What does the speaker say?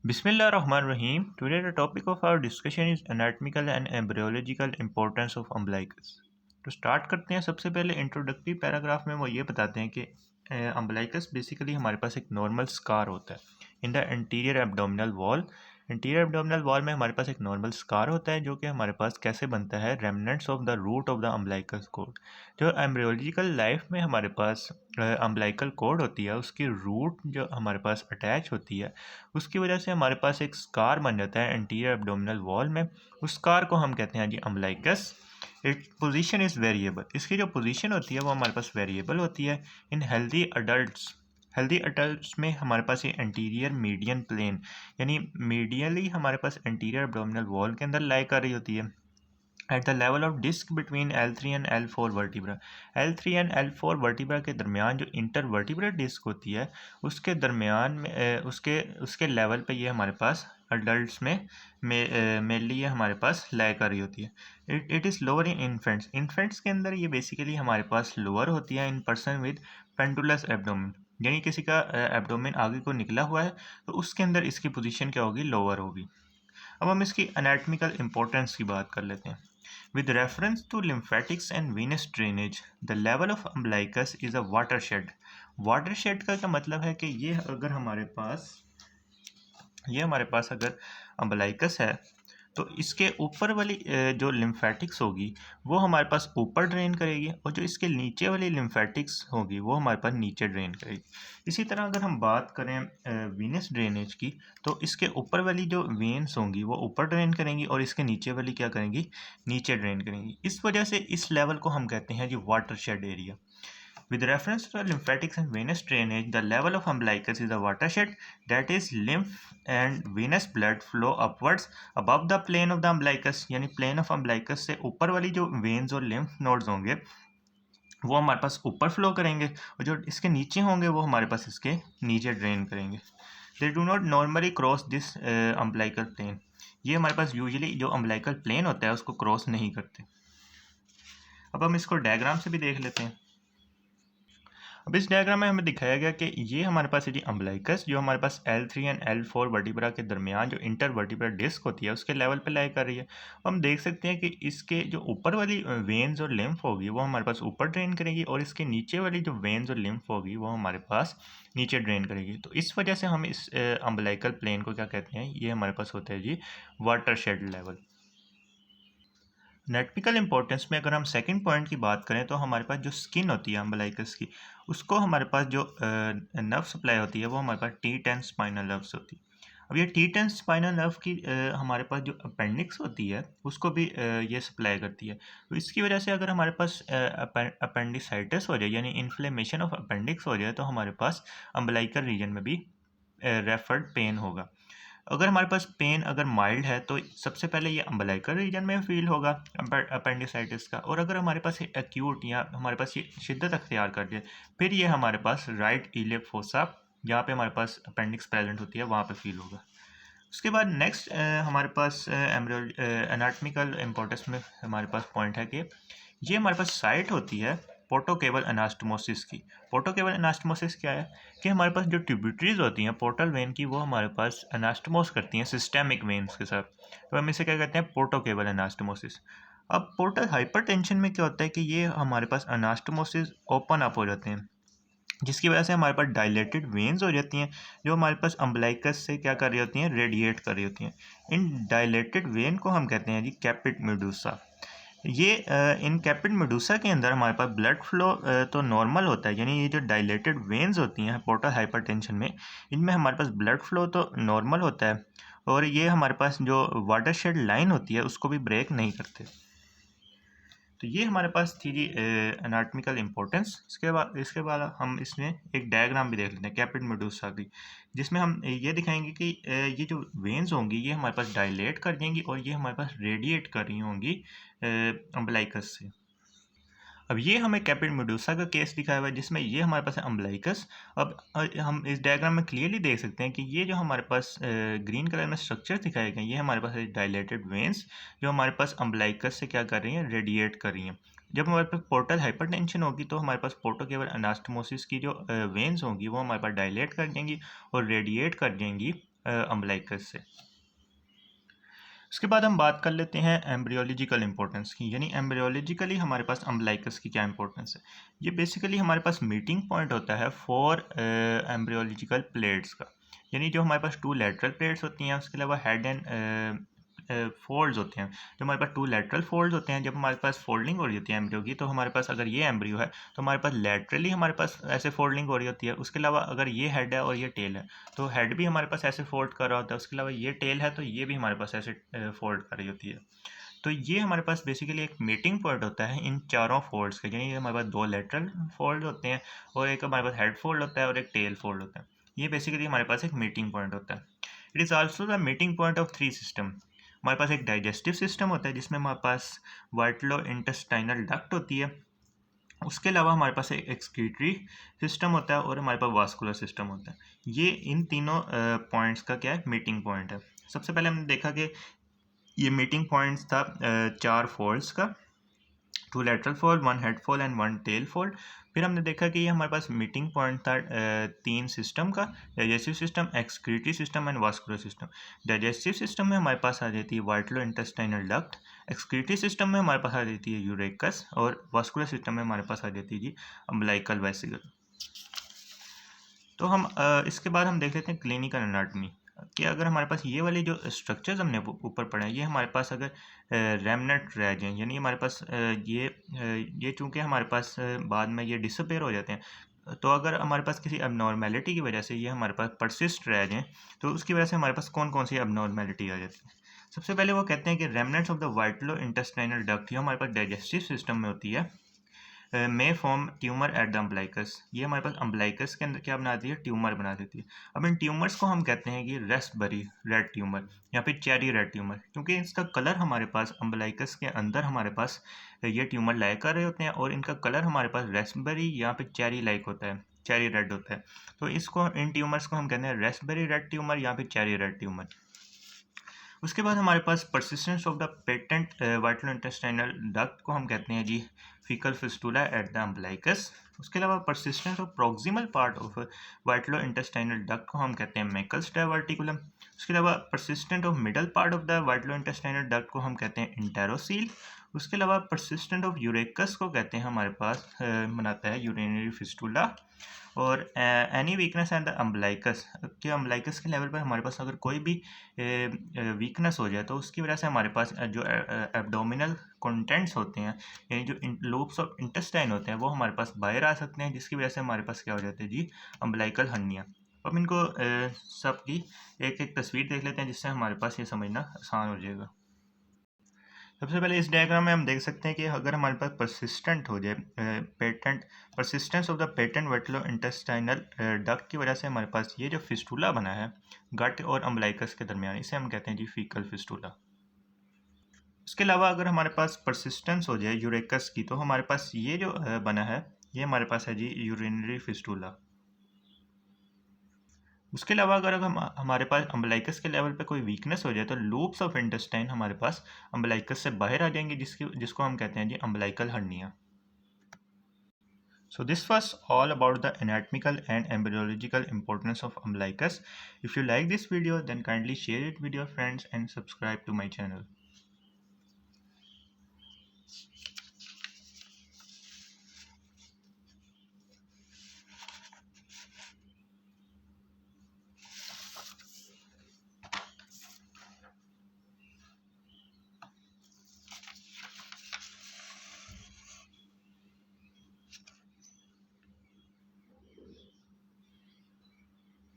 Bismillahirrahmanirrahim. Today the topic of our discussion is anatomical and embryological importance of umbilicus. तो start करते हैं। सबसे पहले इंट्रोडक्टरी पैराग्राफ में वो ये बताते हैं कि अम्बलाइकस बेसिकली हमारे पास एक नॉर्मल स्कार होता है in the anterior abdominal wall. Interior abdominal wall में हमारे पास एक नॉर्मल स्कार होता है जो कि हमारे पास कैसे बनता है, remnants of the root of the umbilicus cord. जो एम्ब्रियोलॉजिकल लाइफ में हमारे पास अम्बलाइकल कोड होती है उसकी रूट जो हमारे पास अटैच होती है उसकी वजह से हमारे पास एक स्कार बन जाता है एंटीरियर एब्डोमिनल वॉल में। उस स्कार को हम कहते हैं जी umbilicus. It position is variable. इसकी जो पोजीशन होती है वो हमारे पास वेरिएबल होती है। इन हेल्दी अडल्ट्स में हमारे पास ये एंटीरियर मीडियन प्लेन यानी मीडियली हमारे पास एंटीरियर एब्डोमिनल वॉल के अंदर लाई कर रही होती है at the level of disc between L3 and L4 vertebra. L3 and L4 vertebra के दरमियान जो इंटर वर्टिब्रल डिस्क होती है उसके दरमियान में उसके उसके लेवल पे ये हमारे पास अडल्ट्स में मेनली ये हमारे पास लाई कर रही होती है। It is lower in infants के अंदर ये बेसिकली हमारे पास लोअर होती है in person with pendulous abdomen, यानी किसी का एब्डोमेन आगे को निकला हुआ है तो उसके अंदर इसकी पोजीशन क्या होगी, लोअर होगी। अब हम इसकी एनाटॉमिकल इंपॉर्टेंस की बात कर लेते हैं। With reference to lymphatics and venous drainage, the level of umbilicus is a watershed. Watershed का क्या मतलब है कि ये हमारे पास अगर अम्बलाइकस है तो इसके ऊपर वाली जो लिम्फेटिक्स होगी वो हमारे पास ऊपर ड्रेन करेगी और जो इसके नीचे वाली लिम्फेटिक्स होगी वो हमारे पास नीचे ड्रेन करेगी। इसी तरह अगर हम बात करें वीनस ड्रेनेज की तो इसके ऊपर वाली जो वेन्स होंगी वो ऊपर ड्रेन करेंगी और इसके नीचे वाली क्या करेंगी, नीचे ड्रेन करेंगी। इस वजह से इस लेवल को हम कहते हैं जी watershed area. With reference to lymphatics and venous drainage, the level of umbilicus is a watershed, that is, lymph and venous blood flow upwards above the plane of the umbilicus, यानी plane of umbilicus से ऊपर वाली जो veins और lymph nodes होंगे वो हमारे पास ऊपर फ्लो करेंगे और जो इसके नीचे होंगे वो हमारे पास इसके नीचे ड्रेन करेंगे। They do not normally cross this umbilical plane. ये हमारे पास यूजुअली जो अम्बलाइकल प्लेन होता है उसको क्रॉस नहीं करते। अब हम इसको डायग्राम से भी देख लेते हैं। अब इस डायग्राम में हमें दिखाया गया कि ये हमारे पास है जी अम्बलाइकस जो हमारे पास L3 एंड L4 वर्टिब्रा के दरमियान जो इंटर वर्टिब्रल डिस्क होती है उसके लेवल पे लाई कर रही है। हम देख सकते हैं कि इसके जो ऊपर वाली वेन्स और लिम्फ होगी वो हमारे पास ऊपर ड्रेन करेगी और इसके नीचे वाली जो वेन्स और लिम्फ होगी वो हमारे पास नीचे ड्रेन करेगी। तो इस वजह से हम इस अम्बलाइकल प्लेन को क्या कहते हैं, ये हमारे पास होता है जी वाटरशेड लेवल। नेटपिकल इंपॉर्टेंस में अगर हम सेकंड पॉइंट की बात करें तो हमारे पास जो स्किन होती है अम्बलाइकस की उसको हमारे पास जो नर्व सप्लाई होती है वो हमारे पास T10 स्पाइनल नर्व्स होती है। अब ये T10 स्पाइनल नर्व की हमारे पास जो अपेंडिक्स होती है उसको भी ये सप्लाई करती है। तो इसकी वजह से अगर हमारे पास अपेंडिसाइटिस हो जाए यानी इन्फ्लेमेशन ऑफ अपेंडिक्स हो जाए तो हमारे पास अम्बलाइकल रीजन में भी रेफर्ड पेन होगा। अगर हमारे पास पेन अगर माइल्ड है तो सबसे पहले ये अम्बलाइकल रीजन में फील होगा अपेंडिसाइटिस का, और अगर हमारे पास ये एक्यूट या हमारे पास ये शिद्दत अख्तियार कर जाए फिर ये हमारे पास राइट इलियक फोसा जहाँ पे हमारे पास अपेंडिक्स प्रेजेंट होती है वहाँ पे फील होगा। उसके बाद नेक्स्ट हमारे पास एनाटॉमिकल इम्पोर्टेंस में हमारे पास पॉइंट है कि ये हमारे पास साइट होती है पोर्टोकेबल एनास्टोमोसिस की। पोर्टोकेबल एनास्टोमोसिस क्या है कि हमारे पास जो ट्यूबिटरीज होती हैं पोर्टल वेन की वो हमारे पास एनास्टोमोस करती हैं सिस्टेमिक वेन्स के साथ, तो हम इसे क्या कहते हैं, पोर्टोकेबल एनास्टोमोसिस। अब पोर्टल हाइपरटेंशन में क्या होता है कि ये हमारे पास एनास्टोमोसिस ओपन अप हो जाते हैं जिसकी वजह से हमारे पास डायलेटेड वेन्स हो जाती हैं जो हमारे पास अम्बलाइकस से क्या कर रही होती हैं, रेडिएट कर रही होती हैं। इन डायलेटेड वेन को हम कहते हैं जी कैपिट मेडुसा। ये इन कैपिट मेडुसा के अंदर हमारे पास ब्लड फ्लो तो नॉर्मल होता है, यानी ये जो डायलेटेड वेन्स होती हैं पोर्टल हाइपरटेंशन में इनमें हमारे पास ब्लड फ्लो तो नॉर्मल होता है और ये हमारे पास जो वाटरशेड लाइन होती है उसको भी ब्रेक नहीं करते। तो ये हमारे पास थी जी एनाटॉमिकल इम्पोर्टेंस। इसके बाद हम इसमें एक डायग्राम भी देख लेते हैं कैपिट मेडुसा की, जिसमें हम ये दिखाएंगे कि ये जो वेन्स होंगी ये हमारे पास डायलेट कर जाएंगी और ये हमारे पास रेडिएट कर रही होंगी अम्बलाइकस से। अब ये हमें कैपिट मेडुसा का केस दिखाया हुआ है जिसमें ये हमारे पास है अम्बलाइकस। अब हम इस डायग्राम में क्लियरली देख सकते हैं कि ये जो हमारे पास ग्रीन कलर में स्ट्रक्चर दिखाए गए ये हमारे पास डायलेटेड वेन्स जो हमारे पास अम्बलाइकस से क्या कर रही हैं, रेडिएट कर रही हैं। जब हमारे पास पोर्टल हाइपरटेंशन होगी तो हमारे पास पोर्टोकेवल एनास्टोमोसिस की जो वेन्स होंगी वो हमारे पास डायलेट कर जाएंगी और रेडिएट कर जाएंगी अम्बलाइकस से। उसके बाद हम बात कर लेते हैं एम्ब्रियोलॉजिकल इंपॉर्टेंस की, यानी एम्ब्रियोलॉजिकली हमारे पास अम्बलाइकस की क्या इंपॉर्टेंस है। ये बेसिकली हमारे पास मीटिंग पॉइंट होता है फॉर एम्ब्रियोलॉजिकल प्लेट्स का, यानी जो हमारे पास टू लेटरल प्लेट्स होती हैं, उसके अलावा हेड एंड फोल्ड्स होते हैं। जो हमारे पास टू लेटरल फोल्ड्स होते हैं, जब हमारे पास फोल्डिंग हो रही होती है एम्ब्रियो की, तो हमारे पास अगर ये एम्ब्रियो है तो हमारे पास लेटरली हमारे पास ऐसे फोल्डिंग हो रही होती है। उसके अलावा अगर ये हेड है और ये टेल है तो हेड भी हमारे पास ऐसे फोल्ड कर रहा होता है। उसके अलावा ये टेल है तो ये भी हमारे पास ऐसे फोल्ड कर रही होती है। तो ये हमारे पास बेसिकली एक मीटिंग पॉइंट होता है इन चारों फोल्ड्स के, यानी हमारे पास दो लेटरल फोल्ड होते हैं और एक हमारे पास हेड फोल्ड होता है और एक टेल फोल्ड होता है। ये बेसिकली हमारे पास एक मीटिंग पॉइंट होता है। It is also the meeting point of three system. हमारे पास एक डाइजेस्टिव सिस्टम होता है जिसमें हमारे पास वाइटलो इंटेस्टाइनल डक्ट होती है। उसके अलावा हमारे पास एक एक्सक्रीटरी सिस्टम होता है और हमारे पास वास्कुलर सिस्टम होता है। ये इन तीनों पॉइंट्स का क्या है, मीटिंग पॉइंट है। सबसे पहले हमने देखा कि ये मीटिंग पॉइंट्स था चार फोल्ड्स का, two lateral fold, one head fold and one tail fold. फिर हमने देखा कि ये हमारे पास मीटिंग पॉइंट था तीन सिस्टम का, digestive system, excretory system and vascular system. Digestive system में हमारे पास आ जाती है वाइटलो इंटेस्टाइनल डक्ट, एक्सक्रीटरी सिस्टम में हमारे पास आ जाती है यूरेकस और वास्कुलर सिस्टम में हमारे पास आ जाती है जी अम्बलाइकल वेसिकल। तो हम इसके बाद हम देख लेते हैं क्लिनिकल एनाटॉमी कि अगर हमारे पास ये वाले जो स्ट्रक्चर्स हमने ऊपर पढ़े हैं, ये हमारे पास अगर रेमनेंट रह जाएं, यानी हमारे पास ये चूंकि हमारे पास बाद में ये डिसअपेयर हो जाते हैं, तो अगर हमारे पास किसी अबनॉर्मेलिटी की वजह से ये हमारे पास परसिस्ट रह जाएं, तो उसकी वजह से हमारे पास कौन कौन सी अबनॉर्मेलिटी आ जाती है। सबसे पहले वो कहते हैं कि remnants of the vitello intestinal duct, ये हमारे पास डाइजेस्टिव सिस्टम में होती है, may form tumour eight the umbilicus. ये हमारे पास अम्बलाइकस के अंदर क्या बनाती है, ट्यूमर बना देती है। अब इन ट्यूमर्स को हम कहते हैं कि रेस्पबेरी रेड ट्यूमर या फिर चेरी रेड ट्यूमर, क्योंकि इसका कलर हमारे पास अम्बलाइकस के अंदर हमारे पास ये ट्यूमर लाइक कर रहे होते हैं और इनका कलर हमारे पास रेस्पबेरी या फिर चेरी लाइक होता है, चेरी रेड होता है। तो इसको इन ट्यूमर्स को हम कहते हैं रेस्पबेरी रेड ट्यूमर या फिर चेरी रेड ट्यूमर। उसके बाद हमारे पास persistence of the patent vitello intestinal duct को हम कहते हैं जी faecal fistula at the umbilicus. उसके अलावा persistence of proximal part of vitello intestinal duct को हम कहते हैं मैकल्स डायवर्टिकुलम। उसके अलावा persistent of middle part of the vitello intestinal duct को हम कहते हैं इंटेरोसील। उसके अलावा परसिस्टेंट ऑफ यूरेकस को कहते हैं हमारे पास बनाता है यूरिनरी फिस्टुला। और any weakness and the umbilicus के अम्बलाइकस के लेवल पर हमारे पास अगर कोई भी वीकनेस हो जाए तो उसकी वजह से हमारे पास जो एब्डोमिनल कंटेंट्स होते हैं, यानी जो लूप्स ऑफ इंटेस्टाइन होते हैं, वो हमारे पास बाहर आ सकते हैं, जिसकी वजह से हमारे पास क्या हो जाता है जी अम्बलाइकल हर्निया। अब इनको सब की एक एक तस्वीर देख लेते हैं जिससे हमारे पास ये समझना आसान हो जाएगा। सबसे पहले इस डायग्राम में हम देख सकते हैं कि अगर हमारे पास परसिस्टेंट हो जाए patent persistence of the patent vitello intestinal duct की वजह से हमारे पास ये जो फिस्टूला बना है गट और अम्बलाइकस के दरमियान, इसे हम कहते हैं जी फीकल फिस्टूला। इसके अलावा अगर हमारे पास परसिस्टेंस हो जाए यूरेकस की, तो हमारे पास ये जो बना है, ये हमारे पास है जी यूरिनरी फिस्टूला। उसके अलावा अगर हम हमारे पास अम्बलाइकस के लेवल पे कोई वीकनेस हो जाए तो लूप्स ऑफ इंटेस्टाइन हमारे पास अम्बलाइकस से बाहर आ जाएंगे, जिसको हम कहते हैं जी umbilical hernia. So this was all about the anatomical and embryological importance of umbilicus. If you like this video, then kindly share it with your friends and subscribe to my channel.